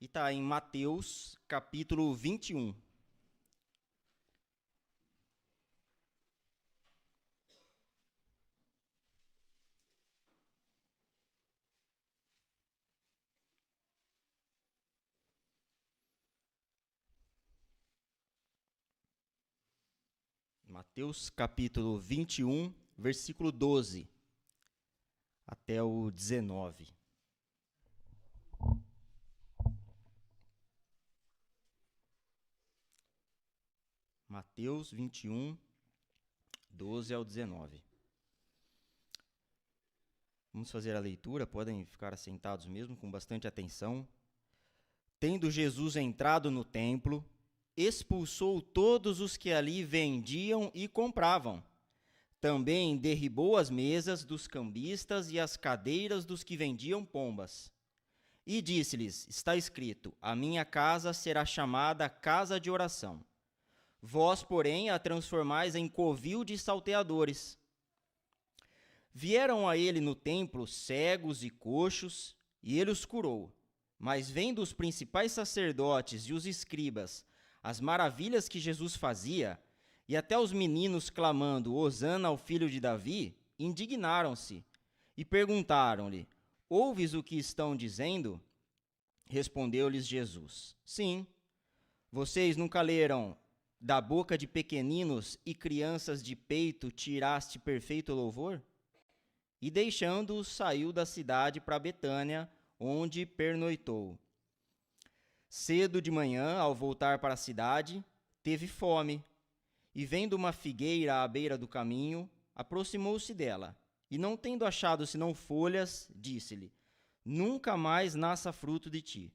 e está em Mateus, capítulo 21. Mateus, capítulo 21, versículo 12 até o 19. Mateus 21, 12 ao 19. Vamos fazer a leitura, podem ficar assentados mesmo, com bastante atenção. Tendo Jesus entrado no templo, expulsou todos os que ali vendiam e compravam. Também derribou as mesas dos cambistas e as cadeiras dos que vendiam pombas. E disse-lhes, está escrito, a minha casa será chamada casa de oração. Vós, porém, a transformais em covil de salteadores. Vieram a ele no templo cegos e coxos, e ele os curou. Mas vendo os principais sacerdotes e os escribas as maravilhas que Jesus fazia, e até os meninos clamando, Hosana ao filho de Davi, indignaram-se e perguntaram-lhe, ouves o que estão dizendo? Respondeu-lhes Jesus, sim. Vocês nunca leram, da boca de pequeninos e crianças de peito tiraste perfeito louvor? E deixando-os, saiu da cidade para Betânia, onde pernoitou. Cedo de manhã, ao voltar para a cidade, teve fome, e vendo uma figueira à beira do caminho, aproximou-se dela, e não tendo achado senão folhas, disse-lhe, nunca mais nasça fruto de ti.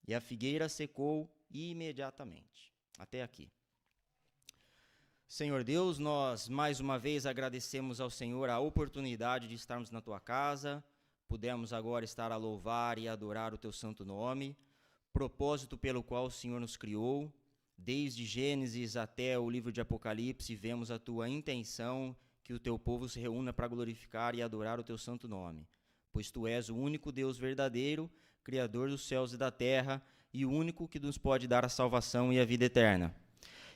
E a figueira secou imediatamente. Até aqui. Senhor Deus, nós mais uma vez agradecemos ao Senhor a oportunidade de estarmos na tua casa, pudemos agora estar a louvar e adorar o teu santo nome, propósito pelo qual o Senhor nos criou. Desde Gênesis até o livro de Apocalipse, vemos a tua intenção que o teu povo se reúna para glorificar e adorar o teu santo nome, pois tu és o único Deus verdadeiro, Criador dos céus e da terra, e o único que nos pode dar a salvação e a vida eterna.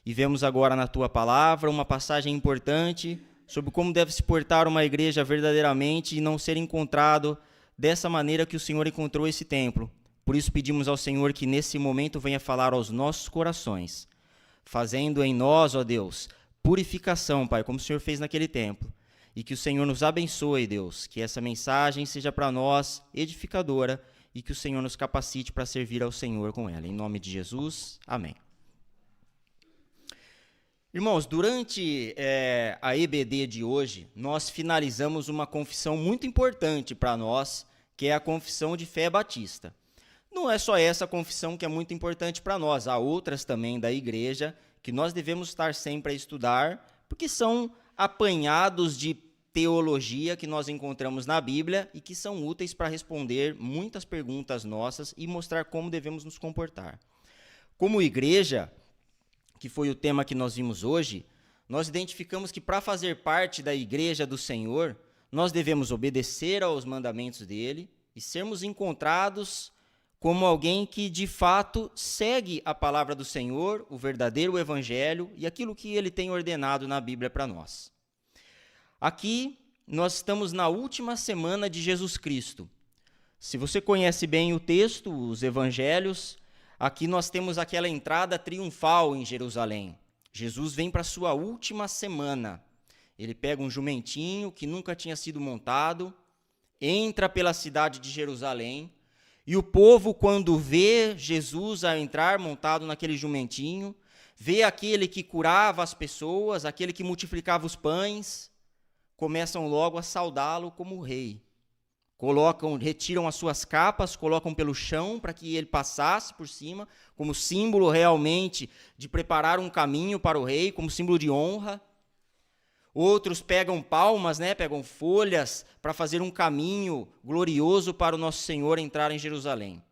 E vemos agora na tua palavra uma passagem importante sobre como deve se portar uma igreja verdadeiramente e não ser encontrado dessa maneira que o Senhor encontrou esse templo. Por isso pedimos ao Senhor que nesse momento venha falar aos nossos corações, fazendo em nós, ó Deus, purificação, Pai, como o Senhor fez naquele templo. E que o Senhor nos abençoe, Deus, que essa mensagem seja para nós edificadora e que o Senhor nos capacite para servir ao Senhor com ela. Em nome de Jesus, amém. Irmãos, durante a EBD de hoje, nós finalizamos uma confissão muito importante para nós, que é a confissão de fé batista. Não é só essa confissão que é muito importante para nós, há outras também da igreja que nós devemos estar sempre a estudar, porque são apanhados de teologia que nós encontramos na Bíblia e que são úteis para responder muitas perguntas nossas e mostrar como devemos nos comportar. Como igreja, que foi o tema que nós vimos hoje, nós identificamos que para fazer parte da igreja do Senhor, nós devemos obedecer aos mandamentos dele e sermos encontrados como alguém que de fato segue a palavra do Senhor, o verdadeiro evangelho e aquilo que ele tem ordenado na Bíblia para nós. Aqui nós estamos na última semana de Jesus Cristo. Se você conhece bem o texto, os evangelhos, aqui nós temos aquela entrada triunfal em Jerusalém. Jesus vem para a sua última semana. Ele pega um jumentinho que nunca tinha sido montado, entra pela cidade de Jerusalém, e o povo, quando vê Jesus a entrar montado naquele jumentinho, vê aquele que curava as pessoas, aquele que multiplicava os pães, começam logo a saudá-lo como rei. Retiram as suas capas, colocam pelo chão para que ele passasse por cima, como símbolo realmente de preparar um caminho para o rei, como símbolo de honra. Outros pegam palmas, pegam folhas para fazer um caminho glorioso para o nosso Senhor entrar em Jerusalém.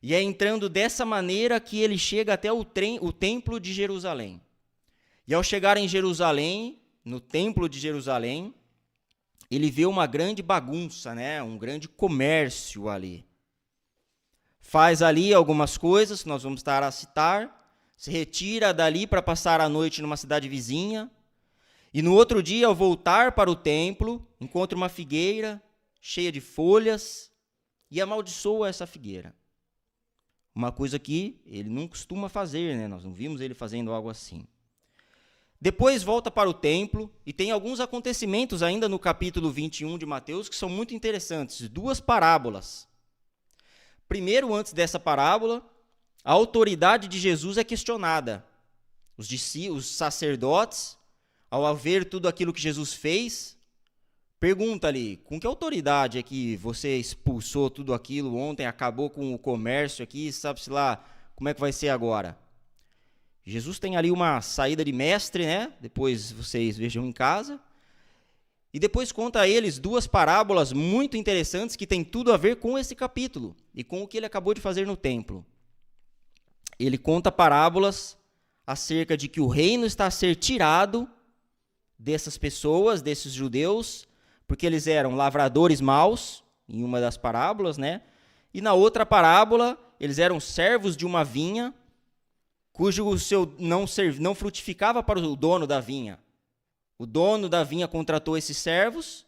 E é entrando dessa maneira que ele chega até o templo de Jerusalém. E ao chegar em Jerusalém, no templo de Jerusalém, ele vê uma grande bagunça, um grande comércio ali. faz ali algumas coisas que nós vamos estar a citar, se retira dali para passar a noite numa cidade vizinha, e no outro dia, ao voltar para o templo, encontra uma figueira cheia de folhas e amaldiçoa essa figueira. Uma coisa que ele não costuma fazer, né? Nós não vimos ele fazendo algo assim. Depois volta para o templo e tem alguns acontecimentos ainda no capítulo 21 de Mateus que são muito interessantes. 2 parábolas. Primeiro, antes dessa parábola, a autoridade de Jesus é questionada. Os sacerdotes, ao ver tudo aquilo que Jesus fez, pergunta ali, com que autoridade é que você expulsou tudo aquilo ontem, acabou com o comércio aqui, sabe-se lá como é que vai ser agora? Jesus tem ali uma saída de mestre, né? Depois vocês vejam em casa. E depois conta a eles 2 parábolas muito interessantes que têm tudo a ver com esse capítulo e com o que ele acabou de fazer no templo. Ele conta parábolas acerca de que o reino está a ser tirado dessas pessoas, desses judeus, porque eles eram lavradores maus, em uma das parábolas, né? E na outra parábola, eles eram servos de uma vinha, cujo seu não frutificava para o dono da vinha. O dono da vinha contratou esses servos,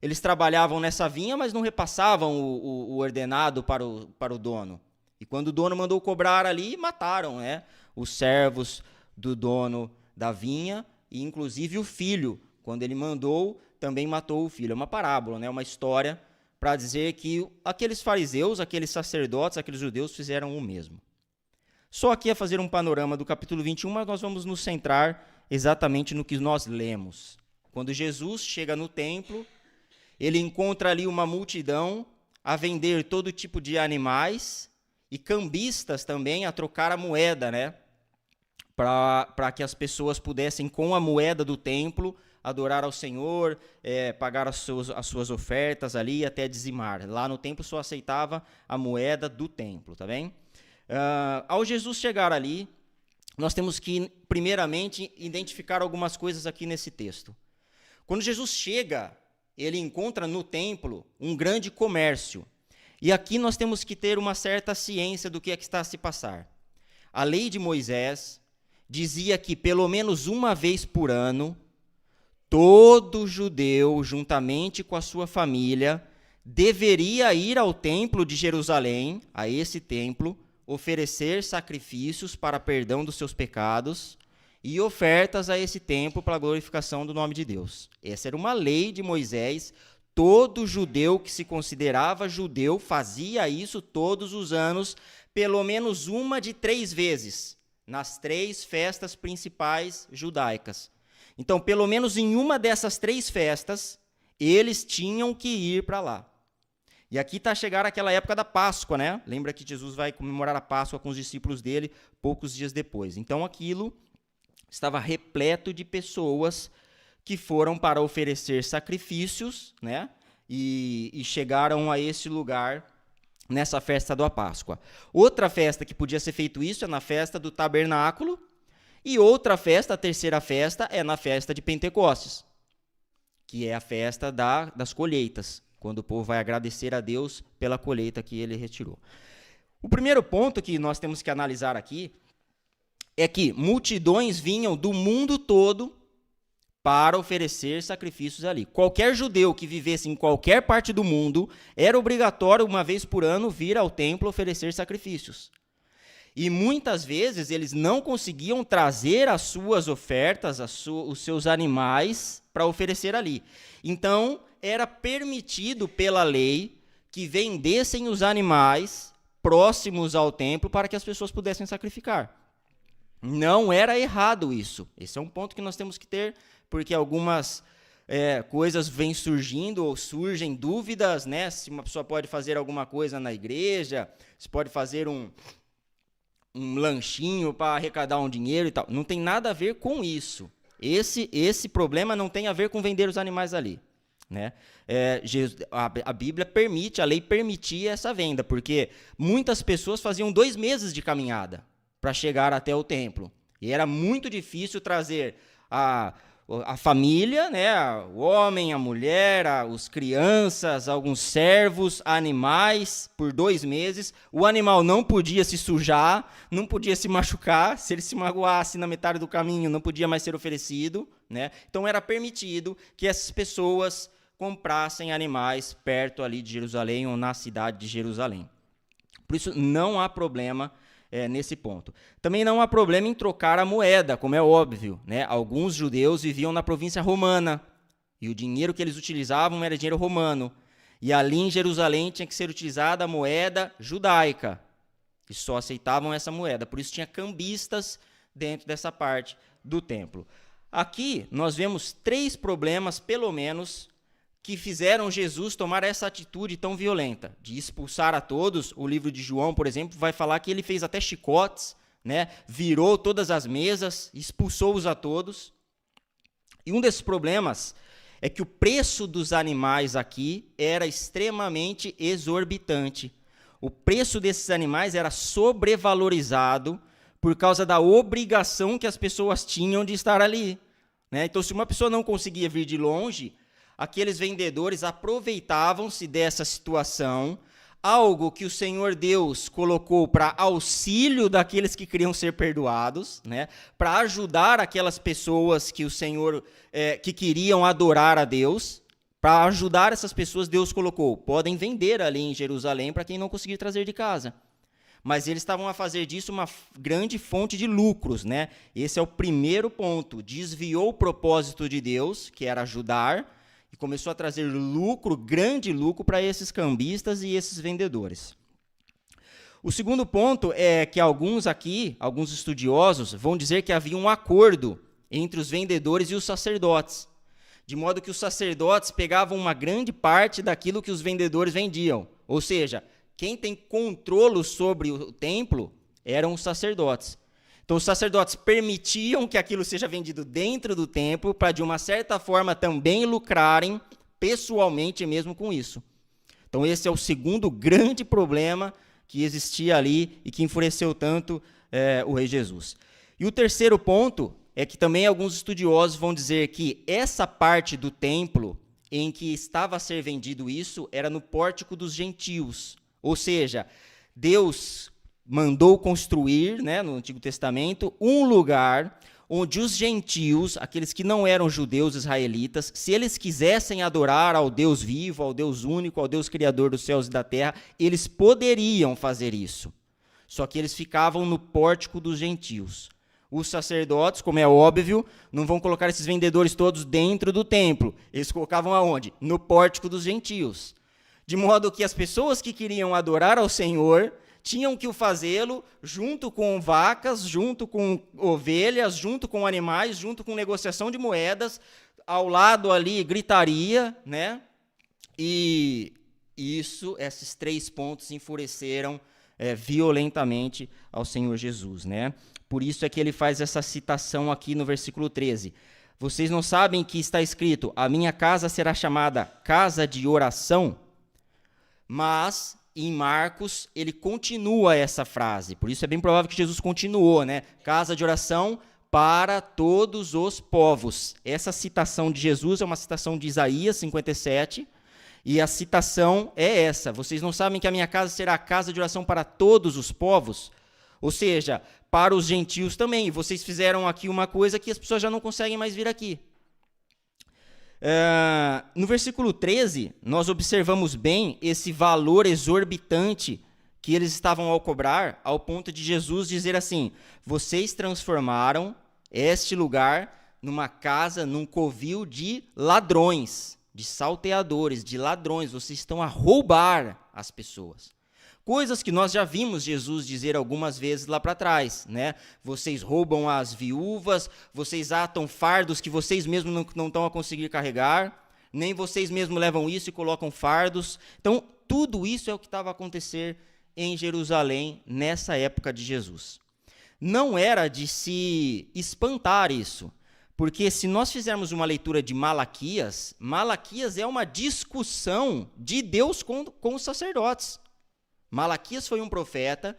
eles trabalhavam nessa vinha, mas não repassavam o ordenado para o dono. E quando o dono mandou cobrar ali, mataram, né, os servos do dono da vinha, e inclusive o filho, quando ele mandou, também matou o filho. É uma parábola, né, uma história para dizer que aqueles fariseus, aqueles sacerdotes, aqueles judeus fizeram o mesmo. Só aqui a fazer um panorama do capítulo 21, mas nós vamos nos centrar exatamente no que nós lemos. Quando Jesus chega no templo, ele encontra ali uma multidão a vender todo tipo de animais e cambistas também a trocar a moeda, né? Para que as pessoas pudessem, com a moeda do templo, adorar ao Senhor, pagar as suas ofertas ali até dizimar. Lá no templo só aceitava a moeda do templo, tá bem? Ao Jesus chegar ali, nós temos que, primeiramente, identificar algumas coisas aqui nesse texto. Quando Jesus chega, ele encontra no templo um grande comércio. E aqui nós temos que ter uma certa ciência do que é que está a se passar. A lei de Moisés dizia que, pelo menos uma vez por ano, todo judeu, juntamente com a sua família, deveria ir ao templo de Jerusalém, a esse templo, oferecer sacrifícios para perdão dos seus pecados e ofertas a esse templo para a glorificação do nome de Deus. Essa era uma lei de Moisés. Todo judeu que se considerava judeu fazia isso todos os anos, pelo menos uma de 3 vezes, nas 3 festas principais judaicas. Então, pelo menos em uma dessas 3 festas, eles tinham que ir para lá. E aqui está a chegar aquela época da Páscoa, né? Lembra que Jesus vai comemorar a Páscoa com os discípulos dele poucos dias depois. Então, aquilo estava repleto de pessoas que foram para oferecer sacrifícios, né? E chegaram a esse lugar nessa festa da Páscoa. Outra festa que podia ser feito isso é na festa do tabernáculo, e outra festa, a terceira festa, é na festa de Pentecostes, que é a festa das colheitas, quando o povo vai agradecer a Deus pela colheita que ele retirou. O primeiro ponto que nós temos que analisar aqui é que multidões vinham do mundo todo para oferecer sacrifícios ali. Qualquer judeu que vivesse em qualquer parte do mundo, era obrigatório, uma vez por ano, vir ao templo oferecer sacrifícios. E muitas vezes eles não conseguiam trazer as suas ofertas, os seus animais, para oferecer ali. Então, era permitido pela lei que vendessem os animais próximos ao templo para que as pessoas pudessem sacrificar. Não era errado isso. Esse é um ponto que nós temos que ter, porque algumas coisas vêm surgindo ou surgem dúvidas, né? Se uma pessoa pode fazer alguma coisa na igreja, se pode fazer um lanchinho para arrecadar um dinheiro e tal. Não tem nada a ver com isso. Esse problema não tem a ver com vender os animais ali. Né? A Bíblia permite, a lei permitia essa venda, porque muitas pessoas faziam 2 meses de caminhada para chegar até o templo. E era muito difícil trazer a família, né, o homem, a mulher, os crianças, alguns servos, animais, por 2 meses. O animal não podia se sujar, não podia se machucar. Se ele se magoasse na metade do caminho, não podia mais ser oferecido, né? Então era permitido que essas pessoas comprassem animais perto ali de Jerusalém ou na cidade de Jerusalém. Por isso não há problema nesse ponto. Também não há problema em trocar a moeda, como é óbvio, né? Alguns judeus viviam na província romana e o dinheiro que eles utilizavam era dinheiro romano. E ali em Jerusalém tinha que ser utilizada a moeda judaica, que só aceitavam essa moeda. Por isso tinha cambistas dentro dessa parte do templo. Aqui nós vemos 3 problemas, pelo menos, que fizeram Jesus tomar essa atitude tão violenta, de expulsar a todos. O livro de João, por exemplo, vai falar que ele fez até chicotes, né? Virou todas as mesas, expulsou-os a todos. E um desses problemas é que o preço dos animais aqui era extremamente exorbitante. O preço desses animais era sobrevalorizado por causa da obrigação que as pessoas tinham de estar ali, né? Então, se uma pessoa não conseguia vir de longe, aqueles vendedores aproveitavam-se dessa situação, algo que o Senhor Deus colocou para auxílio daqueles que queriam ser perdoados, né? Para ajudar aquelas pessoas que o Senhor que queriam adorar a Deus. Para ajudar essas pessoas, Deus colocou, podem vender ali em Jerusalém para quem não conseguir trazer de casa. Mas eles estavam a fazer disso uma grande fonte de lucros, né? Esse é o primeiro ponto. Desviou o propósito de Deus, que era ajudar, e começou a trazer lucro, grande lucro, para esses cambistas e esses vendedores. O segundo ponto é que alguns estudiosos, vão dizer que havia um acordo entre os vendedores e os sacerdotes, de modo que os sacerdotes pegavam uma grande parte daquilo que os vendedores vendiam. Ou seja, quem tem controle sobre o templo eram os sacerdotes. Então, os sacerdotes permitiam que aquilo seja vendido dentro do templo para, de uma certa forma, também lucrarem pessoalmente mesmo com isso. Então, esse é o segundo grande problema que existia ali e que enfureceu tanto o rei Jesus. E o terceiro ponto é que também alguns estudiosos vão dizer que essa parte do templo em que estava a ser vendido isso era no pórtico dos gentios. Ou seja, Deus mandou construir, né, no Antigo Testamento, um lugar onde os gentios, aqueles que não eram judeus israelitas, se eles quisessem adorar ao Deus vivo, ao Deus único, ao Deus criador dos céus e da terra, eles poderiam fazer isso. Só que eles ficavam no pórtico dos gentios. Os sacerdotes, como é óbvio, não vão colocar esses vendedores todos dentro do templo. Eles colocavam aonde? No pórtico dos gentios. De modo que as pessoas que queriam adorar ao Senhor tinham que o fazê-lo junto com vacas, junto com ovelhas, junto com animais, junto com negociação de moedas, ao lado ali gritaria, né? E esses 3 pontos enfureceram violentamente ao Senhor Jesus, né? Por isso é que ele faz essa citação aqui no versículo 13. Vocês não sabem que está escrito, a minha casa será chamada casa de oração? Mas em Marcos, ele continua essa frase. Por isso é bem provável que Jesus continuou, né? Casa de oração para todos os povos. Essa citação de Jesus é uma citação de Isaías 57, e a citação é essa. Vocês não sabem que a minha casa será a casa de oração para todos os povos? Ou seja, para os gentios também. E vocês fizeram aqui uma coisa que as pessoas já não conseguem mais vir aqui. No versículo 13, nós observamos bem esse valor exorbitante que eles estavam ao cobrar, ao ponto de Jesus dizer assim, vocês transformaram este lugar numa casa, num covil de ladrões, de salteadores, de ladrões, vocês estão a roubar as pessoas. Coisas que nós já vimos Jesus dizer algumas vezes lá para trás, né? Vocês roubam as viúvas, vocês atam fardos que vocês mesmos não estão a conseguir carregar, nem vocês mesmos levam isso e colocam fardos. Então, tudo isso é o que estava a acontecer em Jerusalém nessa época de Jesus. Não era de se espantar isso, porque se nós fizermos uma leitura de Malaquias, Malaquias é uma discussão de Deus com os sacerdotes. Malaquias foi um profeta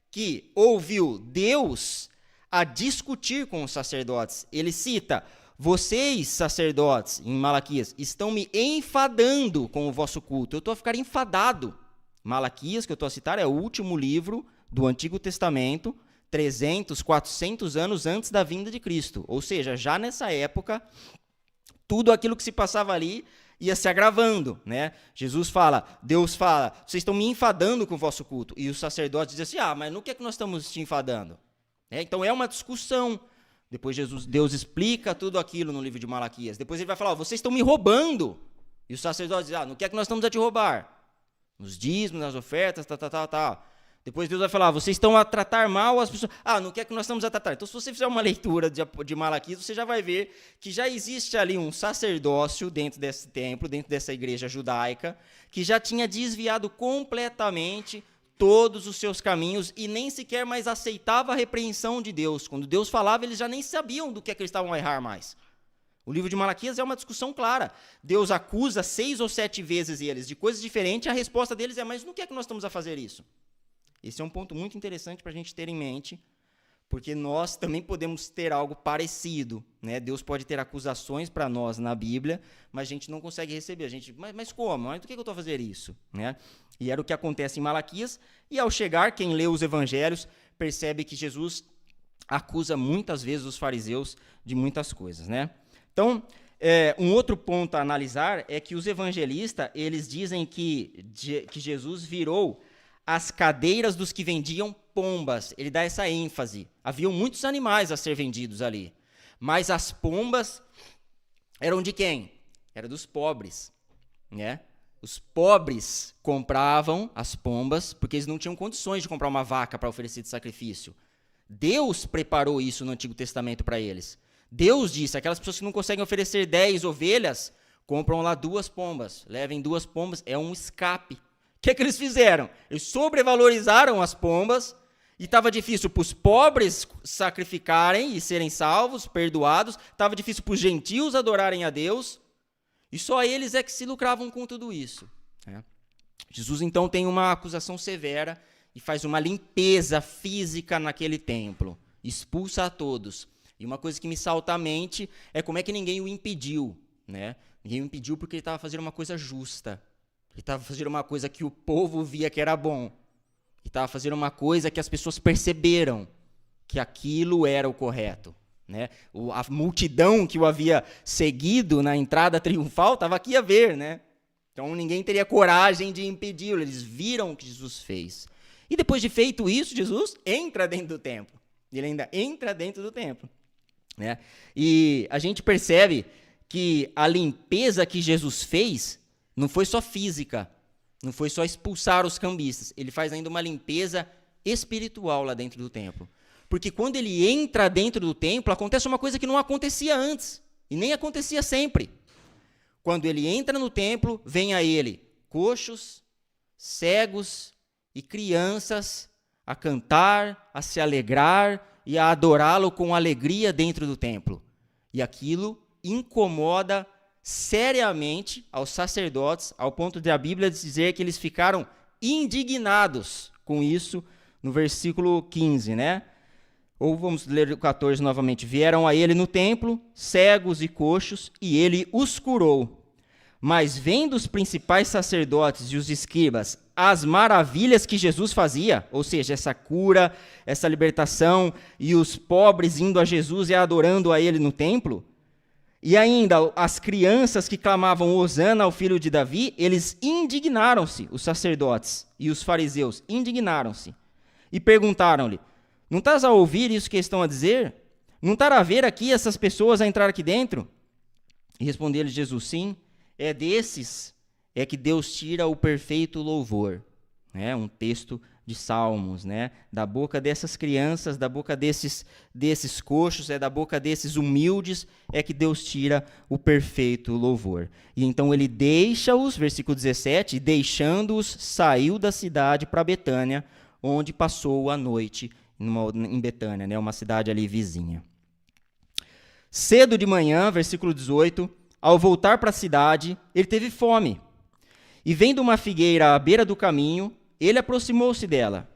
que ouviu Deus a discutir com os sacerdotes. Ele cita, vocês, sacerdotes, em Malaquias, estão me enfadando com o vosso culto. Eu estou a ficar enfadado. Malaquias, que eu estou a citar, é o último livro do Antigo Testamento, 300, 400 anos antes da vinda de Cristo. Ou seja, já nessa época, tudo aquilo que se passava ali ia se agravando, né? Jesus fala, Deus fala, vocês estão me enfadando com o vosso culto. E os sacerdotes dizem assim, mas no que é que nós estamos te enfadando? Então é uma discussão. Depois Deus explica tudo aquilo no livro de Malaquias. Depois ele vai falar, vocês estão me roubando. E os sacerdotes dizem, no que é que nós estamos a te roubar? Nos dízimos, nas ofertas, tal. Depois Deus vai falar, vocês estão a tratar mal as pessoas. No que é que nós estamos a tratar? Então, se você fizer uma leitura de Malaquias, você já vai ver que já existe ali um sacerdócio dentro desse templo, dentro dessa igreja judaica, que já tinha desviado completamente todos os seus caminhos e nem sequer mais aceitava a repreensão de Deus. Quando Deus falava, eles já nem sabiam do que é que eles estavam a errar mais. O livro de Malaquias é uma discussão clara. Deus acusa 6 ou 7 vezes eles de coisas diferentes, e a resposta deles é, mas no que é que nós estamos a fazer isso? Esse é um ponto muito interessante para a gente ter em mente, porque nós também podemos ter algo parecido, né? Deus pode ter acusações para nós na Bíblia, mas a gente não consegue receber. Mas como? Mas do que eu estou a fazer isso? Né? E era o que acontece em Malaquias, e ao chegar, quem lê os evangelhos percebe que Jesus acusa muitas vezes os fariseus de muitas coisas, né? Então, um outro ponto a analisar é que os evangelistas, eles dizem que Jesus virou as cadeiras dos que vendiam pombas. Ele dá essa ênfase. Haviam muitos animais a ser vendidos ali, mas as pombas eram de quem? Era dos pobres, né? Os pobres compravam as pombas porque eles não tinham condições de comprar uma vaca para oferecer de sacrifício. Deus preparou isso no Antigo Testamento para eles. Deus disse, aquelas pessoas que não conseguem oferecer 10 ovelhas, compram lá 2 pombas. Levem 2 pombas, é um escape. O que é que eles fizeram? Eles sobrevalorizaram as pombas e estava difícil para os pobres sacrificarem e serem salvos, perdoados. Estava difícil para os gentios adorarem a Deus. E só eles é que se lucravam com tudo isso. Jesus, então, tem uma acusação severa e faz uma limpeza física naquele templo. Expulsa a todos. E uma coisa que me salta à mente é como é que ninguém o impediu. Né? Ninguém o impediu porque ele estava fazendo uma coisa justa. Ele estava fazendo uma coisa que o povo via que era bom. Ele estava fazendo uma coisa que as pessoas perceberam que aquilo era o correto. Né? A multidão que o havia seguido na entrada triunfal estava aqui a ver. Né? Então ninguém teria coragem de impedi-lo. Eles viram o que Jesus fez. E depois de feito isso, Jesus entra dentro do templo. Ele ainda entra dentro do templo. Né? E a gente percebe que a limpeza que Jesus fez não foi só física, não foi só expulsar os cambistas, ele faz ainda uma limpeza espiritual lá dentro do templo. Porque quando ele entra dentro do templo, acontece uma coisa que não acontecia antes, e nem acontecia sempre. Quando ele entra no templo, vem a ele coxos, cegos e crianças a cantar, a se alegrar e a adorá-lo com alegria dentro do templo. E aquilo incomoda seriamente aos sacerdotes, ao ponto de a Bíblia dizer que eles ficaram indignados com isso, no versículo 15, né? Ou vamos ler o 14 novamente. Vieram a ele no templo, cegos e coxos, e ele os curou. Mas vendo os principais sacerdotes e os escribas as maravilhas que Jesus fazia, ou seja, essa cura, essa libertação, e os pobres indo a Jesus e adorando a ele no templo, e ainda as crianças que clamavam Hosana ao filho de Davi, eles indignaram-se, os sacerdotes e os fariseus, indignaram-se. E perguntaram-lhe, não estás a ouvir isso que estão a dizer? Não está a ver aqui essas pessoas a entrar aqui dentro? E respondeu-lhe Jesus, sim, é desses é que Deus tira o perfeito louvor. Um texto de Salmos, né? Da boca dessas crianças, da boca desses coxos, da boca desses humildes, é que Deus tira o perfeito louvor. E então ele deixa-os, versículo 17, deixando-os, saiu da cidade para Betânia, onde passou a noite em Betânia, né? Uma cidade ali vizinha. Cedo de manhã, versículo 18, ao voltar para a cidade, ele teve fome. E vendo uma figueira à beira do caminho, ele aproximou-se dela,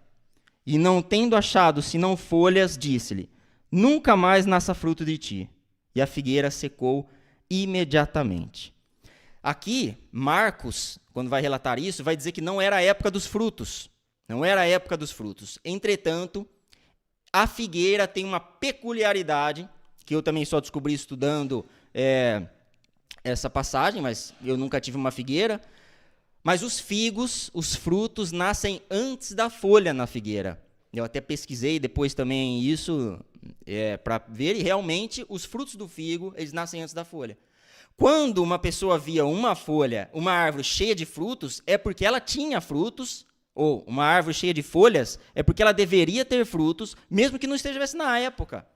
e não tendo achado senão folhas, disse-lhe, nunca mais nasça fruto de ti. e a figueira secou imediatamente. Aqui, Marcos, quando vai relatar isso, vai dizer que não era a época dos frutos. Não era a época dos frutos. Entretanto, a figueira tem uma peculiaridade, que eu também só descobri estudando essa passagem, mas eu nunca tive uma figueira. Mas os figos, os frutos, nascem antes da folha na figueira. Eu até pesquisei depois também isso para ver, e realmente os frutos do figo, eles nascem antes da folha. Quando uma pessoa via uma folha, uma árvore cheia de frutos, é porque ela tinha frutos, ou uma árvore cheia de folhas, é porque ela deveria ter frutos, mesmo que não estivesse na época.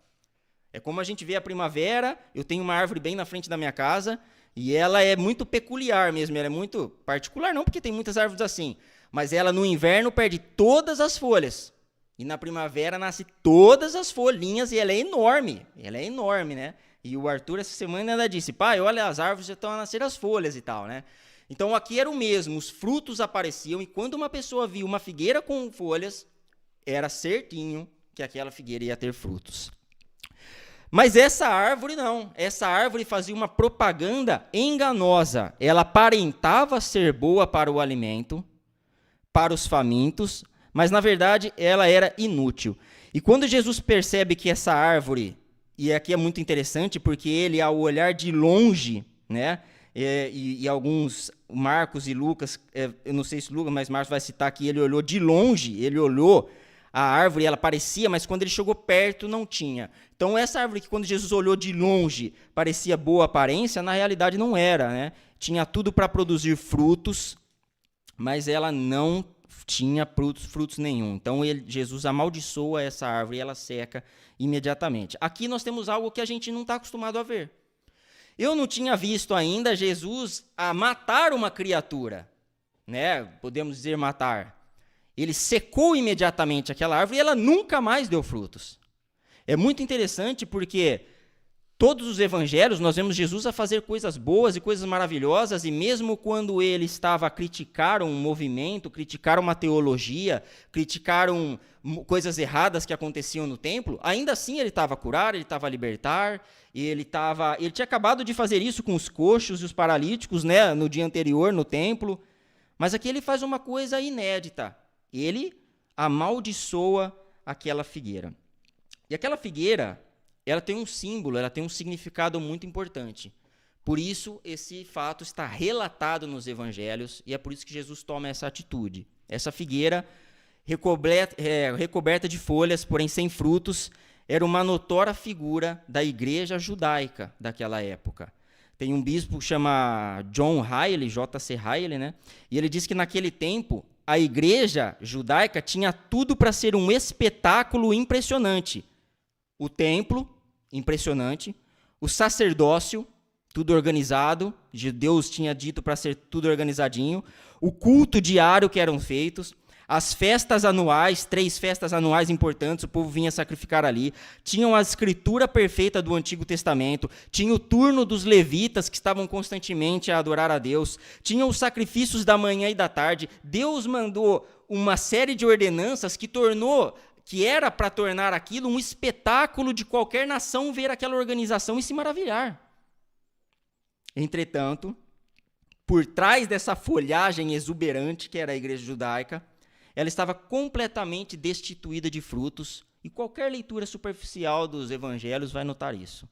É como a gente vê a primavera, eu tenho uma árvore bem na frente da minha casa, e ela é muito peculiar mesmo, ela é muito particular, não porque tem muitas árvores assim, mas ela no inverno perde todas as folhas, e na primavera nasce todas as folhinhas, e ela é enorme, né? E o Arthur essa semana ainda disse, pai, olha, as árvores já estão a nascer as folhas e tal, né? Então aqui era o mesmo, os frutos apareciam, e quando uma pessoa via uma figueira com folhas, era certinho que aquela figueira ia ter frutos. Mas essa árvore não, essa árvore fazia uma propaganda enganosa, ela aparentava ser boa para o alimento, para os famintos, mas na verdade ela era inútil. E quando Jesus percebe que essa árvore, e aqui é muito interessante, porque ele, ao olhar de longe, né, e alguns, Marcos e Lucas, eu não sei se Lucas, mas Marcos vai citar que ele olhou de longe, ele olhou a árvore, ela parecia, mas quando ele chegou perto, não tinha. Então, essa árvore que quando Jesus olhou de longe, parecia boa aparência, na realidade não era, né? Tinha tudo para produzir frutos, mas ela não tinha frutos nenhum. Então, Jesus amaldiçoa essa árvore e ela seca imediatamente. Aqui nós temos algo que a gente não está acostumado a ver. Eu não tinha visto ainda Jesus a matar uma criatura, né? Podemos dizer matar. Ele secou imediatamente aquela árvore e ela nunca mais deu frutos. É muito interessante porque todos os evangelhos nós vemos Jesus a fazer coisas boas e coisas maravilhosas, e mesmo quando ele estava a criticar um movimento, criticar uma teologia, criticar coisas erradas que aconteciam no templo, ainda assim ele estava a curar, ele estava a libertar, ele tinha acabado de fazer isso com os coxos e os paralíticos, né, no dia anterior no templo, mas aqui ele faz uma coisa inédita. Ele amaldiçoa aquela figueira. E aquela figueira, ela tem um símbolo, ela tem um significado muito importante. Por isso, esse fato está relatado nos evangelhos, e é por isso que Jesus toma essa atitude. Essa figueira, recoberta de folhas, porém sem frutos, era uma notória figura da igreja judaica daquela época. Tem um bispo que chama John Riley, J.C. Riley, né? E ele diz que naquele tempo, a igreja judaica tinha tudo para ser um espetáculo impressionante. O templo, impressionante. O sacerdócio, tudo organizado. Deus tinha dito para ser tudo organizadinho. O culto diário que eram feitos. As festas anuais, 3 festas anuais importantes, o povo vinha sacrificar ali. Tinham a escritura perfeita do Antigo Testamento. Tinha o turno dos levitas, que estavam constantemente a adorar a Deus. Tinham os sacrifícios da manhã e da tarde. Deus mandou uma série de ordenanças que era para tornar aquilo um espetáculo de qualquer nação ver aquela organização e se maravilhar. Entretanto, por trás dessa folhagem exuberante que era a igreja judaica, ela estava completamente destituída de frutos, e qualquer leitura superficial dos evangelhos vai notar isso.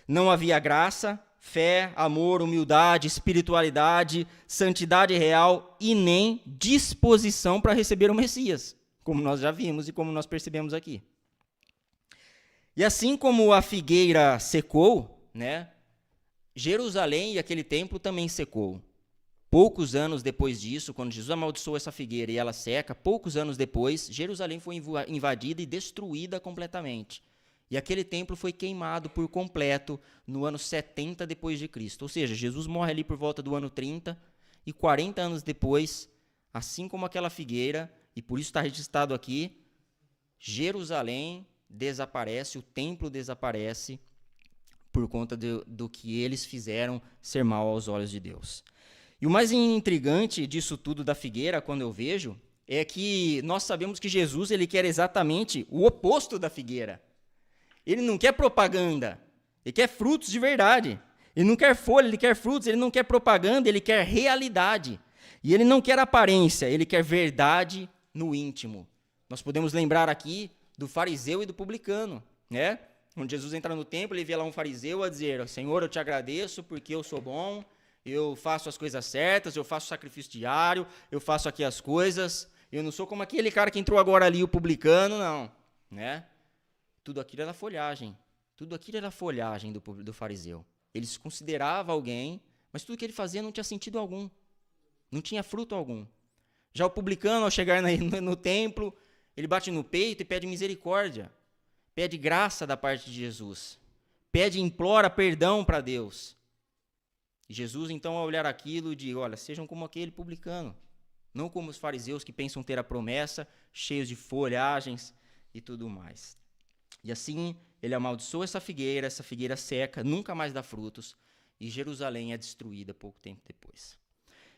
Não havia graça, fé, amor, humildade, espiritualidade, santidade real e nem disposição para receber o Messias, como nós já vimos e como nós percebemos aqui. E assim como a figueira secou, né, Jerusalém e aquele templo também secou. Poucos anos depois disso, quando Jesus amaldiçoou essa figueira e ela seca, poucos anos depois, Jerusalém foi invadida e destruída completamente. E aquele templo foi queimado por completo no ano 70 depois de Cristo. Ou seja, Jesus morre ali por volta do ano 30, e 40 anos depois, assim como aquela figueira, e por isso está registrado aqui, Jerusalém desaparece, o templo desaparece, por conta do que eles fizeram ser mal aos olhos de Deus. E o mais intrigante disso tudo da figueira, quando eu vejo, é que nós sabemos que Jesus ele quer exatamente o oposto da figueira. Ele não quer propaganda, Ele quer frutos de verdade. Ele não quer folha, ele quer frutos, ele não quer propaganda, ele quer realidade. E ele não quer aparência, ele quer verdade no íntimo. Nós podemos lembrar aqui do fariseu e do publicano, né? Quando Jesus entra no templo, ele vê lá um fariseu a dizer: Senhor, eu te agradeço porque eu sou bom, eu faço as coisas certas, eu faço sacrifício diário, eu faço aqui as coisas, eu não sou como aquele cara que entrou agora ali, o publicano, não, né? Tudo aquilo era folhagem, tudo aquilo era folhagem do fariseu. Ele se considerava alguém, mas tudo que ele fazia não tinha sentido algum, não tinha fruto algum. Já o publicano, ao chegar no templo, ele bate no peito e pede misericórdia, pede graça da parte de Jesus, pede e implora perdão para Deus. E Jesus, então, ao olhar aquilo, diz: olha, sejam como aquele publicano, não como os fariseus que pensam ter a promessa, cheios de folhagens e tudo mais. E assim, ele amaldiçoa essa figueira seca, nunca mais dá frutos, e Jerusalém é destruída pouco tempo depois.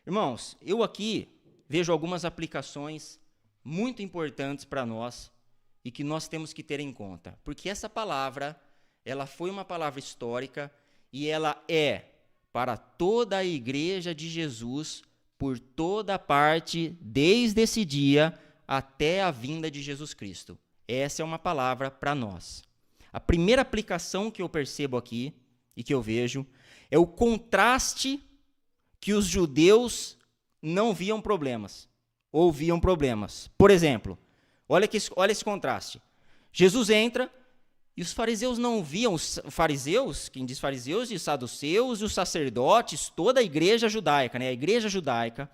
Irmãos, eu aqui vejo algumas aplicações muito importantes para nós e que nós temos que ter em conta, porque essa palavra, ela foi uma palavra histórica e ela é para toda a igreja de Jesus, por toda parte, desde esse dia até a vinda de Jesus Cristo. Essa é uma palavra para nós. A primeira aplicação que eu percebo aqui e que eu vejo é o contraste que os judeus não viam problemas, ou viam problemas. Por exemplo, olha esse contraste. Jesus entra e os fariseus não viam, os fariseus, quem diz fariseus, e os saduceus e os sacerdotes, toda a igreja judaica, né? A igreja judaica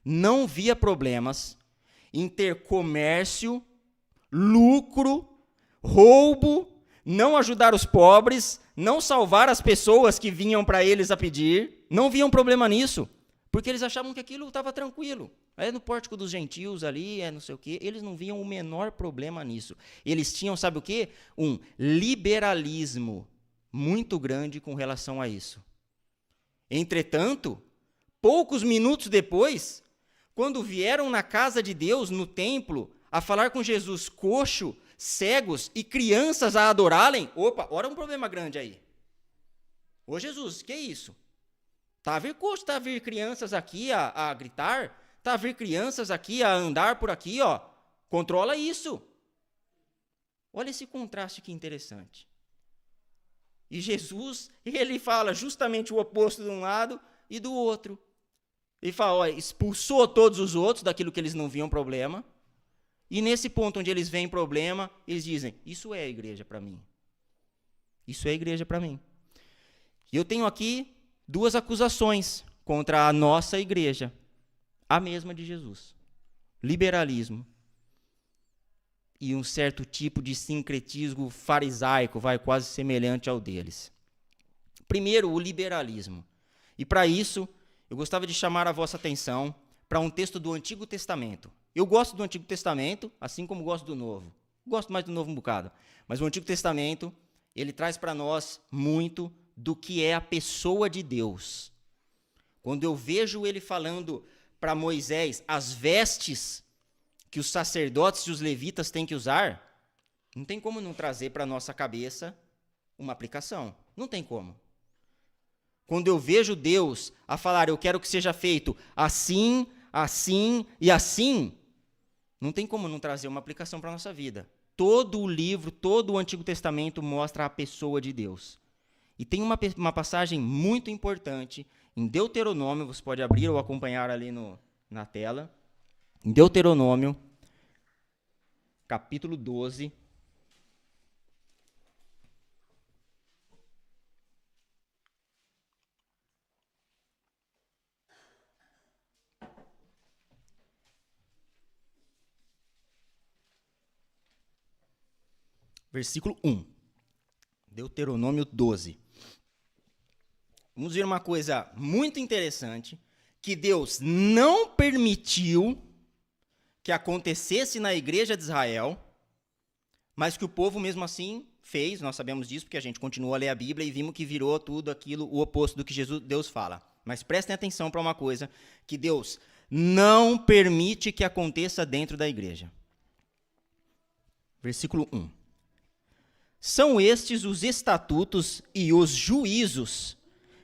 não via problemas em ter comércio, lucro, roubo, não ajudar os pobres, não salvar as pessoas que vinham para eles a pedir, não viam problema nisso, porque eles achavam que aquilo estava tranquilo. É no pórtico dos gentios ali, é não sei o quê, eles não viam o menor problema nisso. Eles tinham, sabe o quê? Um liberalismo muito grande com relação a isso. Entretanto, poucos minutos depois, quando vieram na casa de Deus, no templo, a falar com Jesus, coxo, cegos e crianças a adorá-lo, opa, ora um problema grande aí. Ô Jesus, que isso? Tá a vir coxo, tá a vir crianças aqui a gritar, tá a vir crianças aqui a andar por aqui, ó. Controla isso. Olha esse contraste que interessante. E Jesus, ele fala justamente o oposto de um lado e do outro. Ele fala, ó, expulsou todos os outros daquilo que eles não viam problema. E nesse ponto onde eles veem problema, eles dizem, isso é a igreja para mim. Isso é a igreja para mim. E eu tenho aqui duas acusações contra a nossa igreja. A mesma de Jesus. Liberalismo. E um certo tipo de sincretismo farisaico, quase semelhante ao deles. Primeiro, o liberalismo. E para isso, eu gostava de chamar a vossa atenção para um texto do Antigo Testamento. Eu gosto do Antigo Testamento, assim como gosto do Novo. Gosto mais do Novo um bocado. Mas o Antigo Testamento, ele traz para nós muito do que é a pessoa de Deus. Quando eu vejo ele falando para Moisés as vestes que os sacerdotes e os levitas têm que usar, não tem como não trazer para a nossa cabeça uma aplicação. Não tem como. Quando eu vejo Deus a falar, eu quero que seja feito assim, assim e assim, não tem como não trazer uma aplicação para a nossa vida. Todo o livro, todo o Antigo Testamento mostra a pessoa de Deus. E tem uma passagem muito importante em Deuteronômio, você pode abrir ou acompanhar ali na tela. Em Deuteronômio, capítulo 12. Versículo 1. Deuteronômio 12. Vamos ver uma coisa muito interessante, que Deus não permitiu que acontecesse na igreja de Israel, mas que o povo mesmo assim fez. Nós sabemos disso porque a gente continuou a ler a Bíblia e vimos que virou tudo aquilo, o oposto do que Deus fala. Mas prestem atenção para uma coisa, que Deus não permite que aconteça dentro da igreja. Versículo 1. São estes os estatutos e os juízos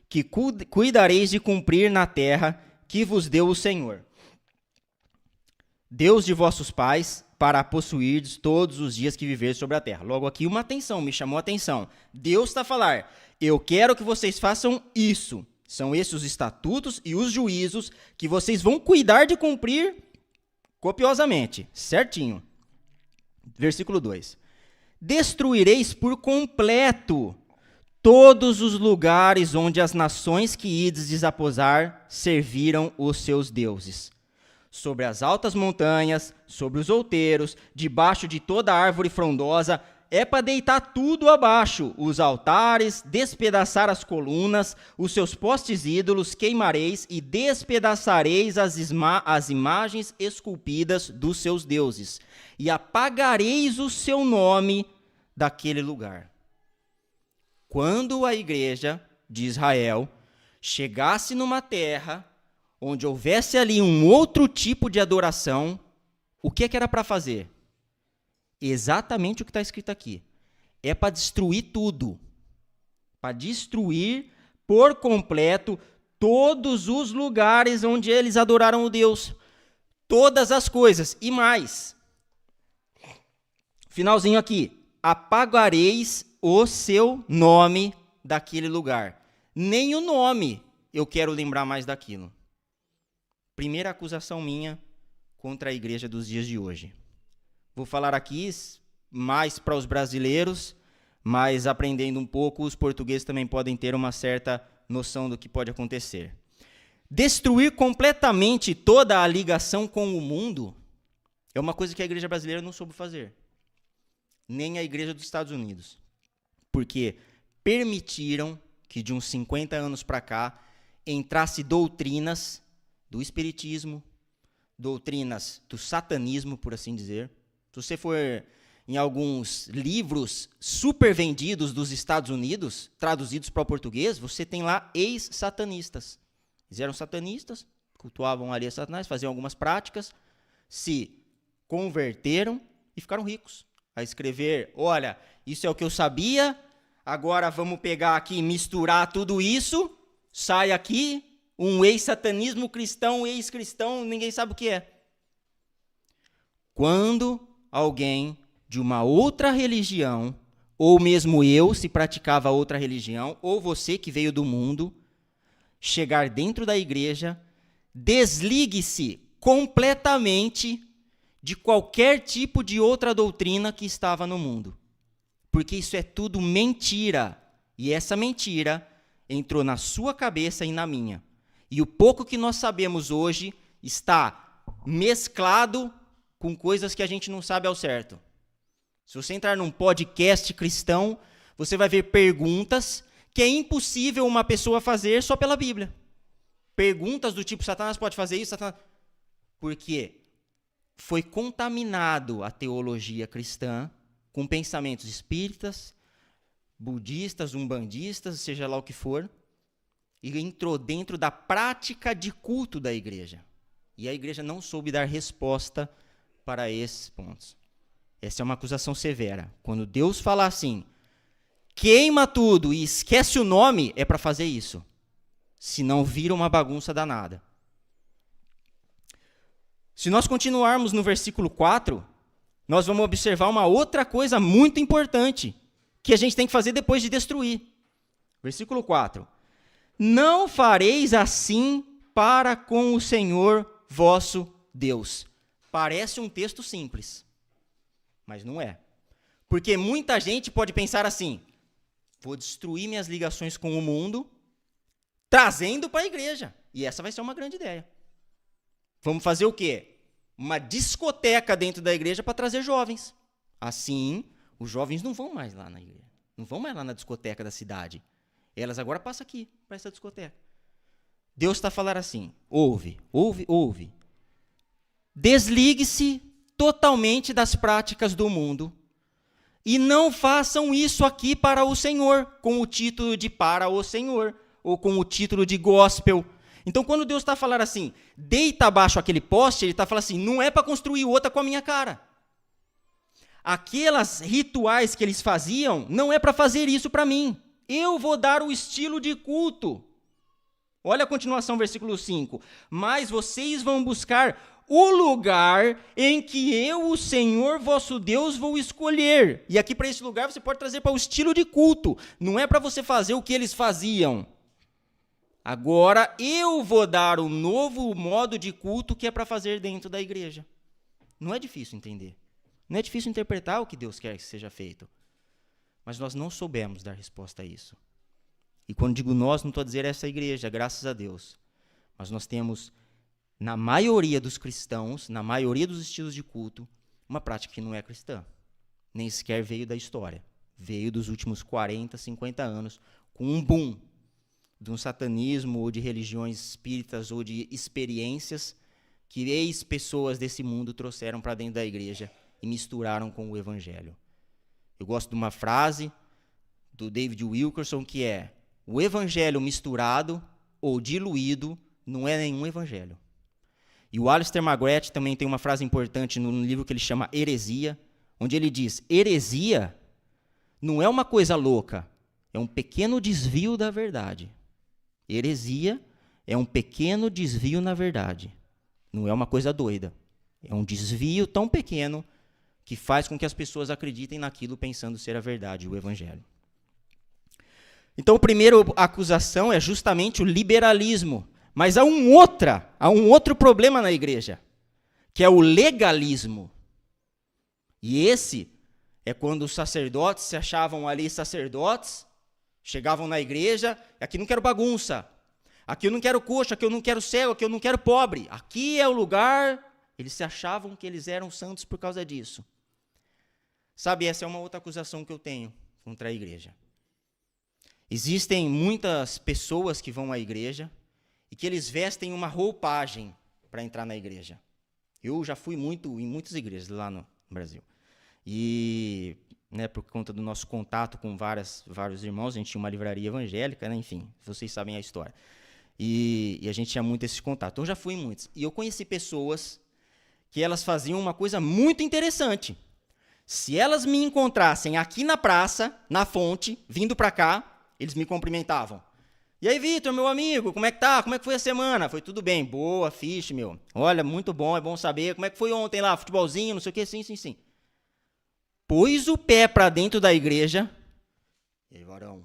que cuidareis de cumprir na terra que vos deu o Senhor, Deus de vossos pais, para possuirdes todos os dias que viveres sobre a terra. Logo aqui uma atenção, me chamou a atenção. Deus está a falar, eu quero que vocês façam isso. São esses os estatutos e os juízos que vocês vão cuidar de cumprir copiosamente, certinho. Versículo 2. Destruireis por completo todos os lugares onde as nações que ides desaposar serviram os seus deuses. Sobre as altas montanhas, sobre os outeiros, debaixo de toda árvore frondosa, é para deitar tudo abaixo, os altares, despedaçar as colunas, os seus postes ídolos queimareis e despedaçareis as imagens esculpidas dos seus deuses, e apagareis o seu nome daquele lugar. Quando a igreja de Israel chegasse numa terra onde houvesse ali um outro tipo de adoração, o que era para fazer? Exatamente o que está escrito aqui. É para destruir tudo. Para destruir por completo todos os lugares onde eles adoraram o Deus. Todas as coisas e mais. Finalzinho aqui. Apagareis o seu nome daquele lugar. Nem o nome eu quero lembrar mais daquilo. Primeira acusação minha contra a igreja dos dias de hoje. Vou falar aqui mais para os brasileiros, mas aprendendo um pouco, os portugueses também podem ter uma certa noção do que pode acontecer. Destruir completamente toda a ligação com o mundo é uma coisa que a igreja brasileira não soube fazer. Nem a igreja dos Estados Unidos. Porque permitiram que de uns 50 anos para cá entrasse doutrinas do espiritismo, doutrinas do satanismo, por assim dizer. Se você for em alguns livros super vendidos dos Estados Unidos, traduzidos para o português, você tem lá ex-satanistas. Eles eram satanistas, cultuavam ali a Satanás, faziam algumas práticas, se converteram e ficaram ricos. A escrever, olha, isso é o que eu sabia, agora vamos pegar aqui e misturar tudo isso, sai aqui, um ex-satanismo cristão, ex-cristão, ninguém sabe o que é. Quando alguém de uma outra religião, ou mesmo eu, se praticava outra religião, ou você que veio do mundo, chegar dentro da igreja, desligue-se completamente de qualquer tipo de outra doutrina que estava no mundo. Porque isso é tudo mentira. E essa mentira entrou na sua cabeça e na minha. E o pouco que nós sabemos hoje está mesclado com coisas que a gente não sabe ao certo. Se você entrar num podcast cristão, você vai ver perguntas que é impossível uma pessoa fazer só pela Bíblia. Perguntas do tipo, Satanás pode fazer isso? Satanás... Por quê? Foi contaminado a teologia cristã com pensamentos espíritas, budistas, umbandistas, seja lá o que for, e entrou dentro da prática de culto da igreja. E a igreja não soube dar resposta para esses pontos. Essa é uma acusação severa. Quando Deus fala assim, queima tudo e esquece o nome, é para fazer isso. Senão vira uma bagunça danada. Se nós continuarmos no versículo 4, nós vamos observar uma outra coisa muito importante que a gente tem que fazer depois de destruir. Versículo 4. Não fareis assim para com o Senhor vosso Deus. Parece um texto simples, mas não é. Porque muita gente pode pensar assim, vou destruir minhas ligações com o mundo, trazendo para a igreja. E essa vai ser uma grande ideia. Vamos fazer o quê? Uma discoteca dentro da igreja para trazer jovens. Assim, os jovens não vão mais lá na igreja. Não vão mais lá na discoteca da cidade. Elas agora passam aqui, para essa discoteca. Deus está falando assim, ouve. Desligue-se totalmente das práticas do mundo e não façam isso aqui para o Senhor, com o título de para o Senhor, ou com o título de gospel. Então, quando Deus está falando assim, deita abaixo aquele poste, ele está falando assim, não é para construir outra com a minha cara. aquelas rituais que eles faziam, não é para fazer isso para mim. Eu vou dar o estilo de culto. Olha a continuação, versículo 5. Mas vocês vão buscar o lugar em que eu, o Senhor vosso Deus, vou escolher. E aqui para esse lugar você pode trazer para o estilo de culto. Não é para você fazer o que eles faziam. Agora eu vou dar um novo modo de culto que é para fazer dentro da igreja. Não é difícil entender. Não é difícil interpretar o que Deus quer que seja feito. Mas nós não soubemos dar resposta a isso. E quando digo nós, não estou a dizer essa igreja, graças a Deus. Mas nós temos, na maioria dos cristãos, na maioria dos estilos de culto, uma prática que não é cristã. Nem sequer veio da história. Veio dos últimos 40, 50 anos, com um boom de um satanismo, ou de religiões espíritas, ou de experiências que ex-pessoas desse mundo trouxeram para dentro da igreja e misturaram com o evangelho. Eu gosto de uma frase do David Wilkerson que é: o evangelho misturado ou diluído não é nenhum evangelho. E o Alistair McGrath também tem uma frase importante no livro que ele chama Heresia, onde ele diz: heresia não é uma coisa louca, é um pequeno desvio da verdade. Heresia é um pequeno desvio na verdade. Não é uma coisa doida. É um desvio tão pequeno que faz com que as pessoas acreditem naquilo pensando ser a verdade, o evangelho. Então, a primeira acusação é justamente o liberalismo. Mas há um outro problema na igreja, que é o legalismo. E esse é quando os sacerdotes se achavam ali sacerdotes, chegavam na igreja, aqui não quero bagunça, aqui eu não quero coxa, aqui eu não quero cego, aqui eu não quero pobre, aqui é o lugar. Eles se achavam que eles eram santos por causa disso. Sabe, essa é uma outra acusação que eu tenho contra a igreja. Existem muitas pessoas que vão à igreja e que eles vestem uma roupagem para entrar na igreja. Eu já fui em muitas igrejas lá no Brasil. E, por conta do nosso contato com vários irmãos, a gente tinha uma livraria evangélica, enfim, vocês sabem a história. E a gente tinha muito esse contato. Então, eu já fui em muitos. E eu conheci pessoas que elas faziam uma coisa muito interessante. Se elas me encontrassem aqui na praça, na fonte, vindo para cá, eles me cumprimentavam. E aí, Vitor, meu amigo, como é que tá? Como é que foi a semana? Foi tudo bem, boa, fixe, meu. Olha, muito bom, é bom saber. Como é que foi ontem lá, futebolzinho, não sei o quê? Sim. Pôs o pé para dentro da igreja. E aí, varão?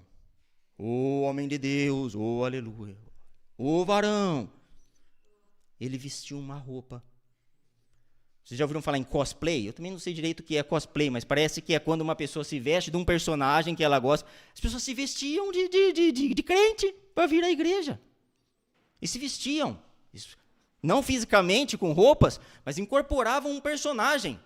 Ô, homem de Deus, ô, aleluia. Ô, varão. Ele vestiu uma roupa. Vocês já ouviram falar em cosplay? Eu também não sei direito o que é cosplay, mas parece que é quando uma pessoa se veste de um personagem que ela gosta. As pessoas se vestiam de crente para vir à igreja. E se vestiam. Não fisicamente com roupas, mas incorporavam um personagem.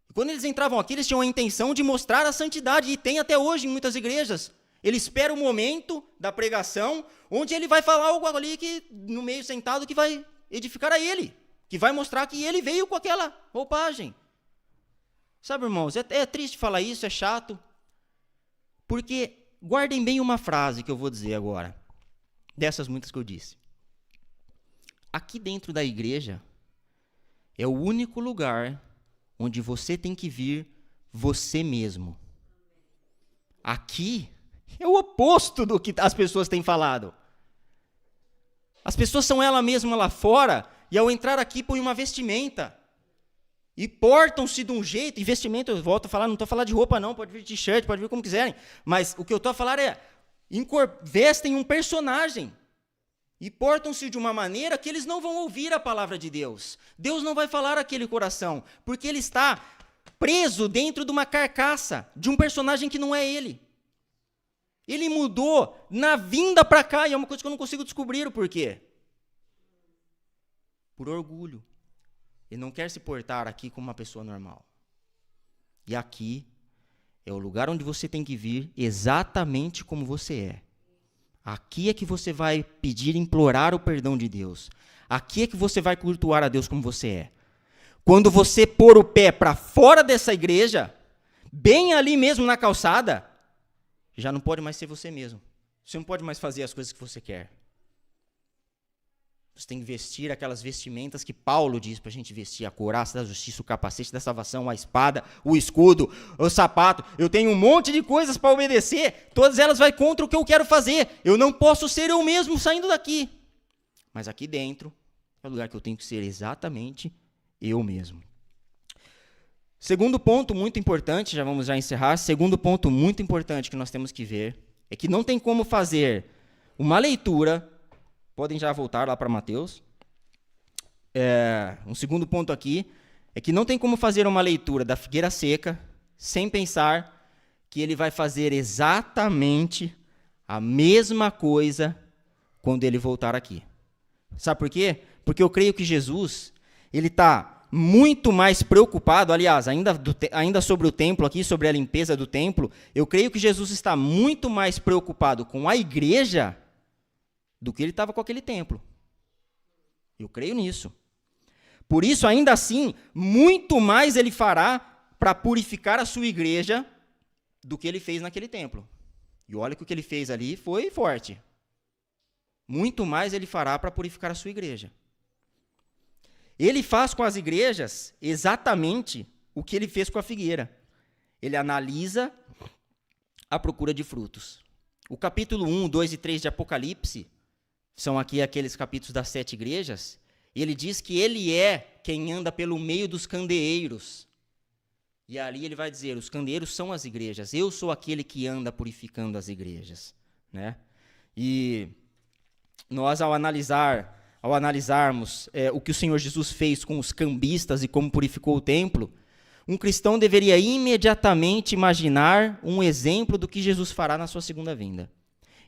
E quando eles entravam aqui, eles tinham a intenção de mostrar a santidade. E tem até hoje em muitas igrejas. Ele espera o momento da pregação, onde ele vai falar algo ali que, no meio sentado, que vai edificar a ele. Que vai mostrar que ele veio com aquela roupagem. Sabe, irmãos, é triste falar isso, é chato. Porque, guardem bem uma frase que eu vou dizer agora. Dessas muitas que eu disse. Aqui dentro da igreja, é o único lugar onde você tem que vir você mesmo. Aqui é o oposto do que as pessoas têm falado. As pessoas são ela mesma lá fora, e ao entrar aqui põem uma vestimenta. E portam-se de um jeito, e vestimenta, eu volto a falar, não estou a falar de roupa não, pode vir de t-shirt, pode vir como quiserem. Mas o que eu estou a falar é, vestem um personagem. E portam-se de uma maneira que eles não vão ouvir a palavra de Deus. Deus não vai falar àquele coração, porque ele está preso dentro de uma carcaça, de um personagem que não é ele. Ele mudou na vinda para cá, e é uma coisa que eu não consigo descobrir o porquê. Por orgulho. Ele não quer se portar aqui como uma pessoa normal. E aqui é o lugar onde você tem que vir exatamente como você é. Aqui é que você vai pedir, implorar o perdão de Deus. Aqui é que você vai cultuar a Deus como você é. Quando você pôr o pé para fora dessa igreja, bem ali mesmo na calçada, já não pode mais ser você mesmo. Você não pode mais fazer as coisas que você quer. Você tem que vestir aquelas vestimentas que Paulo diz para a gente vestir: a couraça da justiça, o capacete da salvação, a espada, o escudo, o sapato. Eu tenho um monte de coisas para obedecer, todas elas vão contra o que eu quero fazer. Eu não posso ser eu mesmo saindo daqui. Mas aqui dentro é o lugar que eu tenho que ser exatamente eu mesmo. Segundo ponto muito importante, vamos encerrar. Segundo ponto muito importante que nós temos que ver é que não tem como fazer uma leitura. Podem já voltar lá para Mateus. Um segundo ponto aqui é que não tem como fazer uma leitura da figueira seca sem pensar que ele vai fazer exatamente a mesma coisa quando ele voltar aqui. Sabe por quê? Porque eu creio que Jesus, ele está muito mais preocupado, aliás, ainda sobre o templo aqui, sobre a limpeza do templo, eu creio que Jesus está muito mais preocupado com a igreja do que ele estava com aquele templo. Eu creio nisso. Por isso, ainda assim, muito mais ele fará para purificar a sua igreja do que ele fez naquele templo. E olha que o que ele fez ali foi forte. Muito mais ele fará para purificar a sua igreja. Ele faz com as igrejas exatamente o que ele fez com a figueira. Ele analisa a procura de frutos. O capítulo 1, 2 e 3 de Apocalipse são aqui aqueles capítulos das 7 igrejas, e ele diz que ele é quem anda pelo meio dos candeeiros. E ali ele vai dizer, os candeeiros são as igrejas, eu sou aquele que anda purificando as igrejas. Né? E nós, ao analisarmos o que o Senhor Jesus fez com os cambistas e como purificou o templo, um cristão deveria imediatamente imaginar um exemplo do que Jesus fará na sua segunda vinda.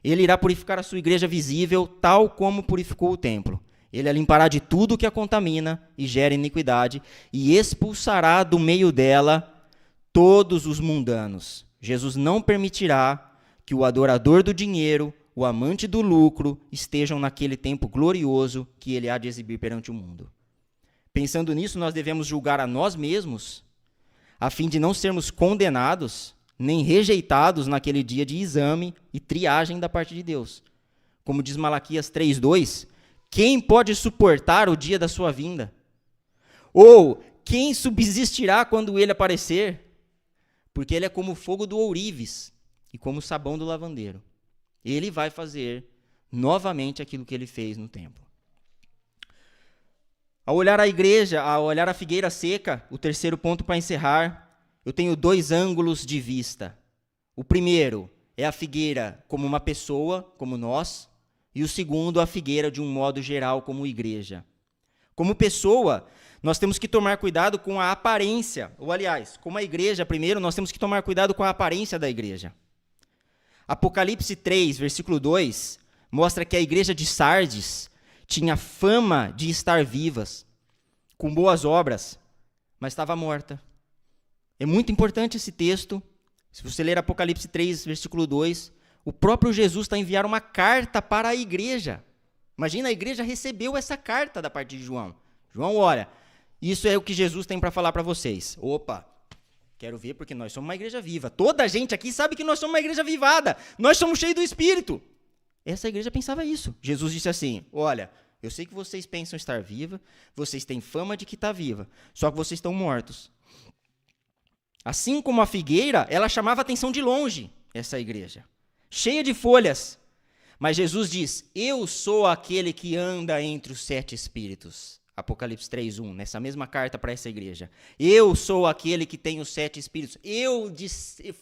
Ele irá purificar a sua igreja visível, tal como purificou o templo. Ele a limpará de tudo que a contamina e gera iniquidade, e expulsará do meio dela todos os mundanos. Jesus não permitirá que o adorador do dinheiro, o amante do lucro, estejam naquele tempo glorioso que ele há de exibir perante o mundo. Pensando nisso, nós devemos julgar a nós mesmos, a fim de não sermos condenados nem rejeitados naquele dia de exame e triagem da parte de Deus. Como diz Malaquias 3:2, quem pode suportar o dia da sua vinda? Ou quem subsistirá quando ele aparecer? Porque ele é como o fogo do ourives e como o sabão do lavandeiro. Ele vai fazer novamente aquilo que ele fez no templo. Ao olhar a igreja, ao olhar a figueira seca, o terceiro ponto para encerrar, eu tenho 2 ângulos de vista. O primeiro é a figueira como uma pessoa, como nós, e o segundo, a figueira de um modo geral, como igreja. Como pessoa, nós temos que tomar cuidado com a aparência, ou aliás, como a igreja, primeiro, nós temos que tomar cuidado com a aparência da igreja. Apocalipse 3, versículo 2, mostra que a igreja de Sardes tinha fama de estar vivas, com boas obras, mas estava morta. É muito importante esse texto. Se você ler Apocalipse 3, versículo 2, o próprio Jesus está a enviar uma carta para a igreja. Imagina, a igreja recebeu essa carta da parte de João. João, olha, isso é o que Jesus tem para falar para vocês. Opa, quero ver porque nós somos uma igreja viva. Toda a gente aqui sabe que nós somos uma igreja vivada. Nós somos cheios do Espírito. Essa igreja pensava isso. Jesus disse assim, olha, eu sei que vocês pensam estar viva, vocês têm fama de que está viva, só que vocês estão mortos. Assim como a figueira, ela chamava a atenção de longe, essa igreja, cheia de folhas. Mas Jesus diz, eu sou aquele que anda entre os 7 espíritos. Apocalipse 3:1, nessa mesma carta para essa igreja. Eu sou aquele que tem os 7 espíritos. Eu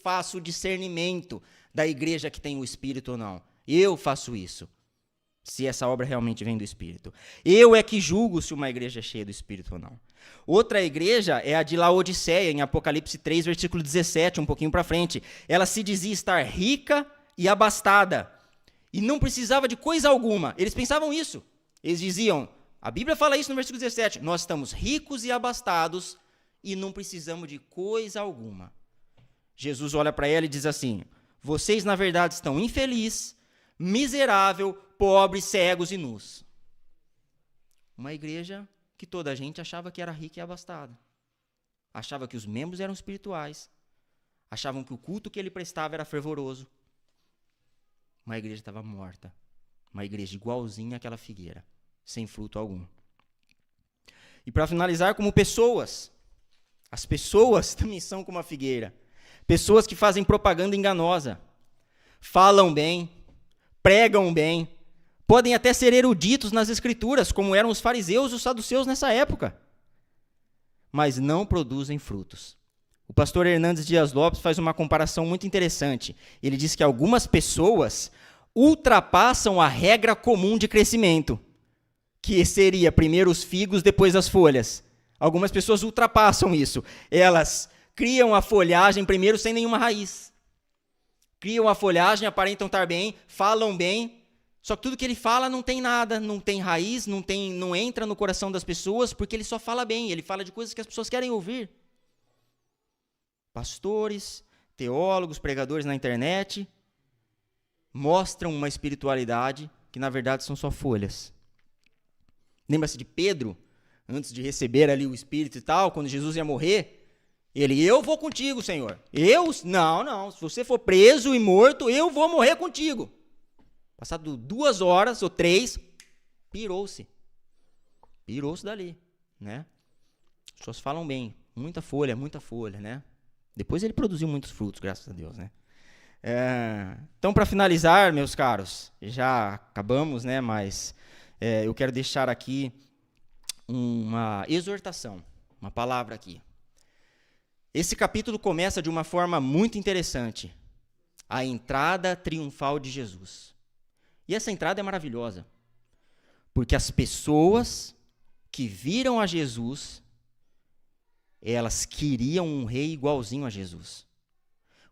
faço o discernimento da igreja que tem o espírito ou não. Eu faço isso, se essa obra realmente vem do Espírito. Eu é que julgo se uma igreja é cheia do Espírito ou não. Outra igreja é a de Laodiceia, em Apocalipse 3, versículo 17, um pouquinho para frente. Ela se dizia estar rica e abastada, e não precisava de coisa alguma. Eles pensavam isso. Eles diziam, a Bíblia fala isso no versículo 17, nós estamos ricos e abastados e não precisamos de coisa alguma. Jesus olha para ela e diz assim, vocês na verdade estão infelizes, miserável, pobres, cegos e nus. Uma igreja que toda a gente achava que era rica e abastada. Achava que os membros eram espirituais. Achavam que o culto que ele prestava era fervoroso. Uma igreja estava morta. Uma igreja igualzinha àquela figueira. sem fruto algum. E para finalizar, como pessoas, as pessoas também são como a figueira. Pessoas que fazem propaganda enganosa, falam bem, pregam bem, podem até ser eruditos nas escrituras, como eram os fariseus e os saduceus nessa época, mas não produzem frutos. O pastor Hernandes Dias Lopes faz uma comparação muito interessante. Ele diz que algumas pessoas ultrapassam a regra comum de crescimento, que seria primeiro os figos, depois as folhas. Algumas pessoas ultrapassam isso. Elas criam a folhagem primeiro sem nenhuma raiz. Criam a folhagem, aparentam estar bem, falam bem, só que tudo que ele fala não tem nada, não tem raiz, não entra no coração das pessoas, porque ele só fala bem, ele fala de coisas que as pessoas querem ouvir. Pastores, teólogos, pregadores na internet mostram uma espiritualidade que na verdade são só folhas. Lembra-se de Pedro, antes de receber ali o Espírito e tal, quando Jesus ia morrer, eu vou contigo, Senhor. Não, se você for preso e morto, eu vou morrer contigo. Passado 2 horas ou 3, pirou-se dali, né? As pessoas falam bem, muita folha, né? Depois ele produziu muitos frutos, graças a Deus, né? Então, para finalizar, meus caros, já acabamos, né? Mas eu quero deixar aqui uma exortação, uma palavra aqui. Esse capítulo começa de uma forma muito interessante. A entrada triunfal de Jesus. E essa entrada é maravilhosa, porque as pessoas que viram a Jesus, elas queriam um rei igualzinho a Jesus.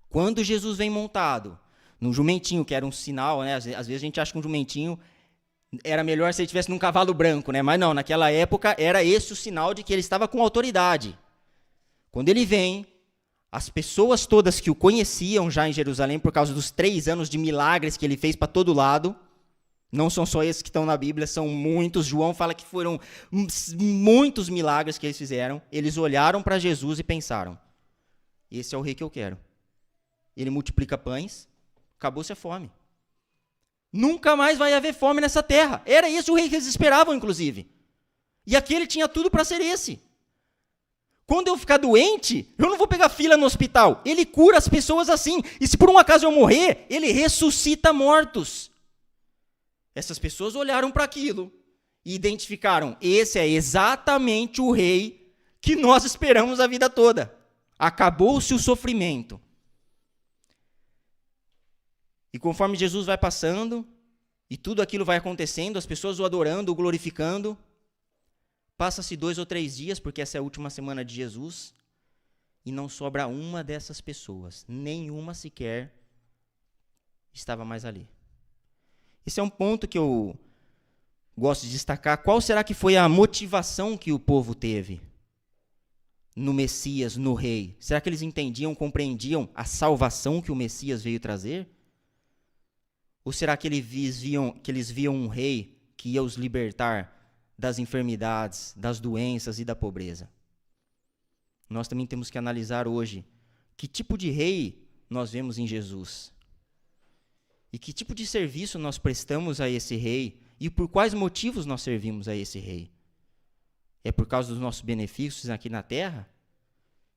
Quando Jesus vem montado num jumentinho, que era um sinal, né? Às vezes a gente acha que um jumentinho era melhor se ele estivesse num cavalo branco, né? Mas não, naquela época era esse o sinal de que ele estava com autoridade. Quando ele vem, as pessoas todas que o conheciam já em Jerusalém, por causa dos 3 anos de milagres que ele fez para todo lado, não são só esses que estão na Bíblia, são muitos. João fala que foram muitos milagres que eles fizeram. Eles olharam para Jesus e pensaram, esse é o rei que eu quero. Ele multiplica pães, acabou-se a fome. Nunca mais vai haver fome nessa terra. Era esse o rei que eles esperavam, inclusive. E aquele tinha tudo para ser esse. Quando eu ficar doente, eu não vou pegar fila no hospital. Ele cura as pessoas assim. E se por um acaso eu morrer, ele ressuscita mortos. Essas pessoas olharam para aquilo e identificaram, esse é exatamente o rei que nós esperamos a vida toda. Acabou-se o sofrimento. E conforme Jesus vai passando, e tudo aquilo vai acontecendo, as pessoas o adorando, o glorificando, passa-se 2 ou 3 dias, porque essa é a última semana de Jesus, e não sobra uma dessas pessoas, nenhuma sequer estava mais ali. Esse é um ponto que eu gosto de destacar. Qual será que foi a motivação que o povo teve no Messias, no rei? Será que eles entendiam, compreendiam a salvação que o Messias veio trazer? Ou será que eles viam um rei que ia os libertar das enfermidades, das doenças e da pobreza? Nós também temos que analisar hoje que tipo de rei nós vemos em Jesus. E que tipo de serviço nós prestamos a esse rei e por quais motivos nós servimos a esse rei? É por causa dos nossos benefícios aqui na terra?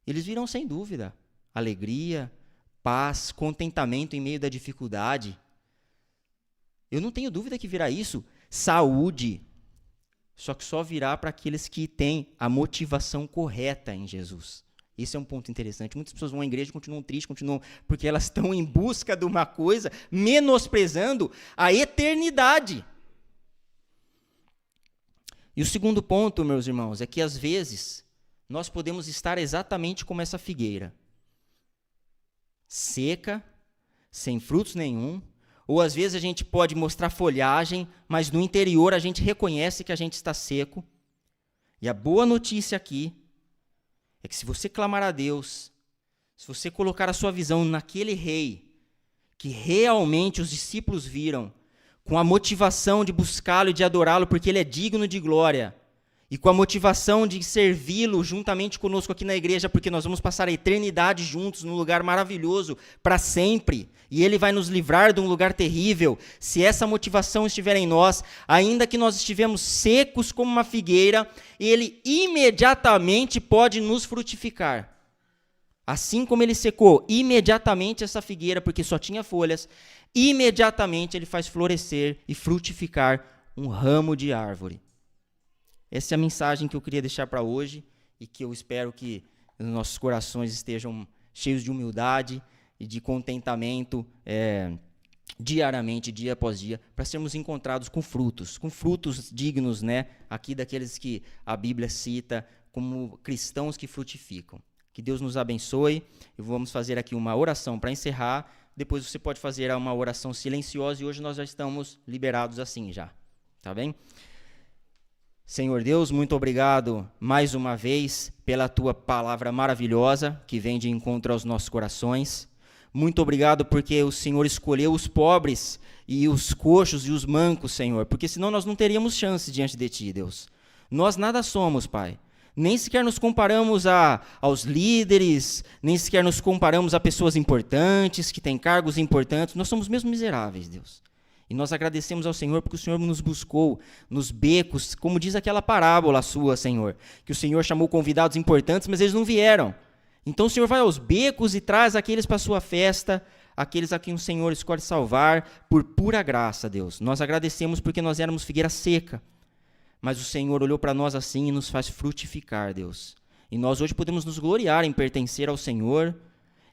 Eles virão sem dúvida alegria, paz, contentamento em meio da dificuldade. Eu não tenho dúvida que virá isso, saúde, só que só virá para aqueles que têm a motivação correta em Jesus. Esse é um ponto interessante. Muitas pessoas vão à igreja e continuam tristes, porque elas estão em busca de uma coisa, menosprezando a eternidade. E o segundo ponto, meus irmãos, é que às vezes nós podemos estar exatamente como essa figueira. Seca, sem frutos nenhum, ou às vezes a gente pode mostrar folhagem, mas no interior a gente reconhece que a gente está seco. E a boa notícia aqui é que se você clamar a Deus, se você colocar a sua visão naquele rei, que realmente os discípulos viram, com a motivação de buscá-lo e de adorá-lo, porque ele é digno de glória, e com a motivação de servi-lo juntamente conosco aqui na igreja, porque nós vamos passar a eternidade juntos num lugar maravilhoso para sempre, e ele vai nos livrar de um lugar terrível. Se essa motivação estiver em nós, ainda que nós estivemos secos como uma figueira, ele imediatamente pode nos frutificar. Assim como ele secou imediatamente essa figueira, porque só tinha folhas, imediatamente ele faz florescer e frutificar um ramo de árvore. Essa é a mensagem que eu queria deixar para hoje e que eu espero que os nossos corações estejam cheios de humildade e de contentamento diariamente, dia após dia, para sermos encontrados com frutos dignos, né, aqui daqueles que a Bíblia cita como cristãos que frutificam. Que Deus nos abençoe. E vamos fazer aqui uma oração para encerrar. Depois você pode fazer uma oração silenciosa e hoje nós já estamos liberados assim já. Tá bem? Senhor Deus, muito obrigado mais uma vez pela tua palavra maravilhosa que vem de encontro aos nossos corações. Muito obrigado porque o Senhor escolheu os pobres e os coxos e os mancos, Senhor, porque senão nós não teríamos chance diante de ti, Deus. Nós nada somos, Pai. Nem sequer nos comparamos aos líderes, nem sequer nos comparamos a pessoas importantes, que têm cargos importantes. Nós somos mesmo miseráveis, Deus. E nós agradecemos ao Senhor porque o Senhor nos buscou nos becos, como diz aquela parábola sua, Senhor, que o Senhor chamou convidados importantes, mas eles não vieram. Então o Senhor vai aos becos e traz aqueles para a sua festa, aqueles a quem o Senhor escolhe salvar por pura graça, Deus. Nós agradecemos porque nós éramos figueira seca, mas o Senhor olhou para nós assim e nos faz frutificar, Deus. E nós hoje podemos nos gloriar em pertencer ao Senhor,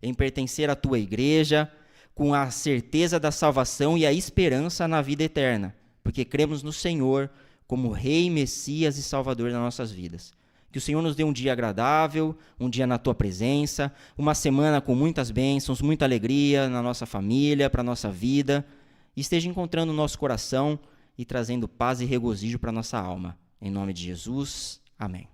em pertencer à tua igreja, com a certeza da salvação e a esperança na vida eterna, porque cremos no Senhor como Rei, Messias e Salvador das nossas vidas. Que o Senhor nos dê um dia agradável, um dia na tua presença, uma semana com muitas bênçãos, muita alegria na nossa família, para a nossa vida, e esteja encontrando o nosso coração e trazendo paz e regozijo para a nossa alma. Em nome de Jesus, amém.